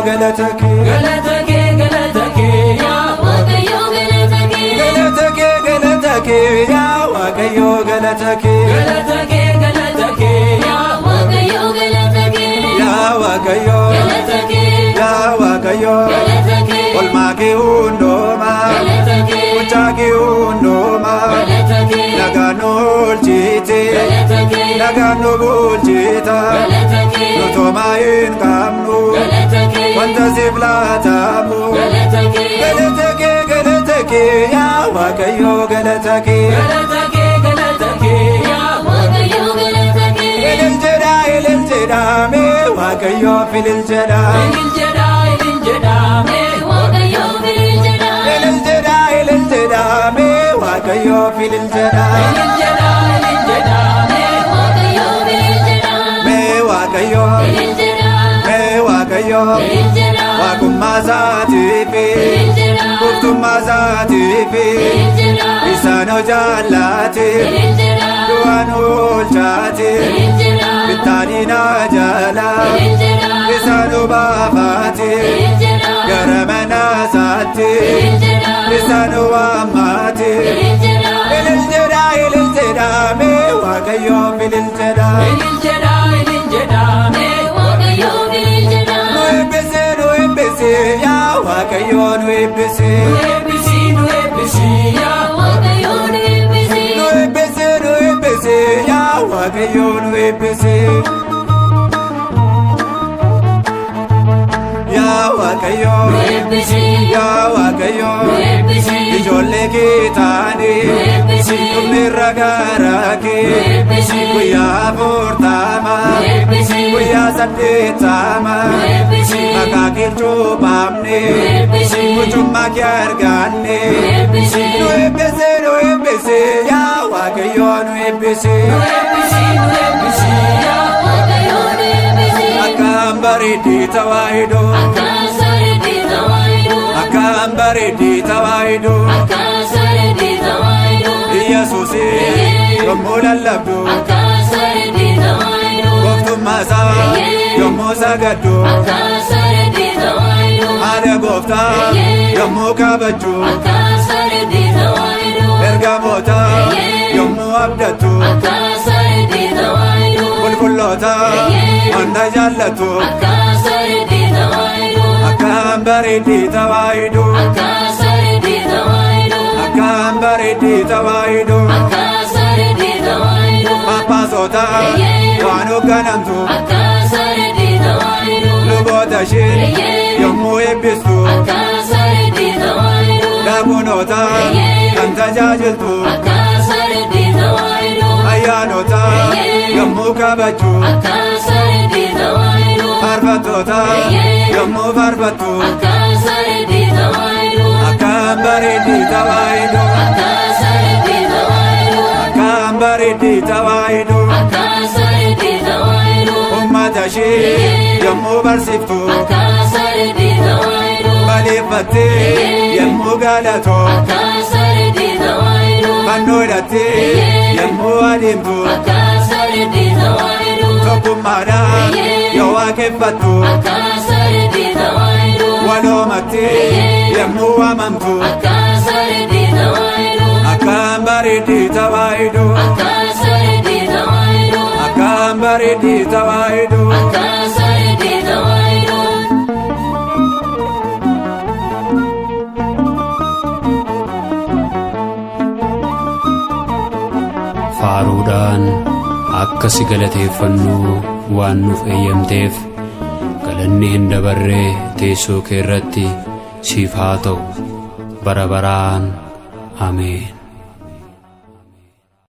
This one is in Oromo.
galata kee galata kee galata kee yaa Waaqayyo galata kee galata kee galata kee yaa Waaqayyo galata kee galata kee galata kee yaa Waaqayyo galata kee yaa Waaqayyo galata kee yaa Waaqayyo galata kee olmaa kee hundumaa galata kee mucaa kee hundumaa galata kee nagaan nu oolchite galata kee nagaan nu bulchita galata kee nutumaa hin qabnu galata kee wanta siif laatamu galata kee galata kee yaa Waaqayyo galata kee galata kee yaa Waaqayyo galata kee ilil jedha mee Waaqayyo filil jedha ilil jedha mee Waaqayyo filil jedha ilil jedha mee Waaqayyo filil jedha ilil jedha mee Waaqayyo filil jedha mee Waaqayyo filil jedha mee Waaqayyo filil jedha waaqummaa isaatiifi filil jedha gooftummaa isaatiifi filil jedha isaan jaallate filil jedha du'aan oolchaate filil jedha bittaadhiina jala filil jedha isaan baafaate filil jedha gara mana isaatti filil jedha isaan waammaate filil jedha ilil jedha mee Waaqayyo filil jedha filil jedha mee Waaqayyo filil jedha nu eebbise yaa Waaqayyo nu eebbise nu eebbisi yaa Waaqayyo nu eebbisi nu eebbise yaa Waaqayyo nu eebbise yaa Waaqayyo nu eebbisi yaa Waaqayyo nu eebbisi ijoollee kee taane nu eebbisi dhumneerra garaa kee nu eebbisi guyyaa afurtama nu eebbisi guyyaa saddeettama nu eebbisi maqaa kee cuuphamne nu eebbisi mucummaa kee arganne nu eebbisi nu eebbise yaa Waaqayyo nu eebbise eebbisi yaa Waaqayyo nu eebbisi akkaan bareeddii tawaahidoo akkaan bareeddii tawaahidoo akkaan bareeddii tawaahidoo akkaan bareeddii tawaahidoo Yesuus yommuu lallabdu akkaan bareeddii tawaahidoo gooftummaa isaa yommuu sagaddu akkaan bareeddii tawaahidoo haadha gooftaa yommuu kabajju akkaan bareeddii tawaahidoo ergamoota yommuu abdattu akkaan bareeddii tawaahidoo qulqulloota wanta jaallattu akkaan bareeddii tawaahidoo akkaan bareeddii tawaahidoo akkaan bareeddii tawaahidoo akkaan bareeddii tawaahidoo akkaan bareeddii tawaahidoo paappaasota waan hoogganamtu akkaan bareeddii tawaahidoo luboota ishee yommuu eebbistu akkaan bareeddii tawaahidoo daakunoota kan tajaajiltu akkaan bareeddii tawaahidoo ayyaanota yommuu kabajju akkaan bareeddii tawaahidoo faarfattoota yommuu faarfattu akkaan bareeddii tawaahidoo akkaan bareeddii tawaahidoo akkaan bareeddii tawaahidoo akkaan bareeddii tawaahidoo akkaan bareeddii tawaahidoo ummata ishee yommuu barsiiftu akkaan bareeddii tawaahidoo baleeffattee yommuu galatoo akkaan bareeddii tawaahidoo fannoo hidhattee yommuu adeemtu akkaan bareeddii tawaahidoo tokkummaadhaan yoo waaqeffattu akkaan bareeddii tawaahidoo waloomattee yommuu waamamtu akkaan bareeddii tawaahidoo akkaan bareeddii tawaahidoo akkaan bareeddii tawaahidoo akkaan bareeddii tawaahidoo akkaan bareeddii tawaahidoo faaruudhaan akka si galateeffannu waan nuuf eeyyamteef galanni hin dabarree teessoo kee irratti siif haa ta'u bara baraan ameen.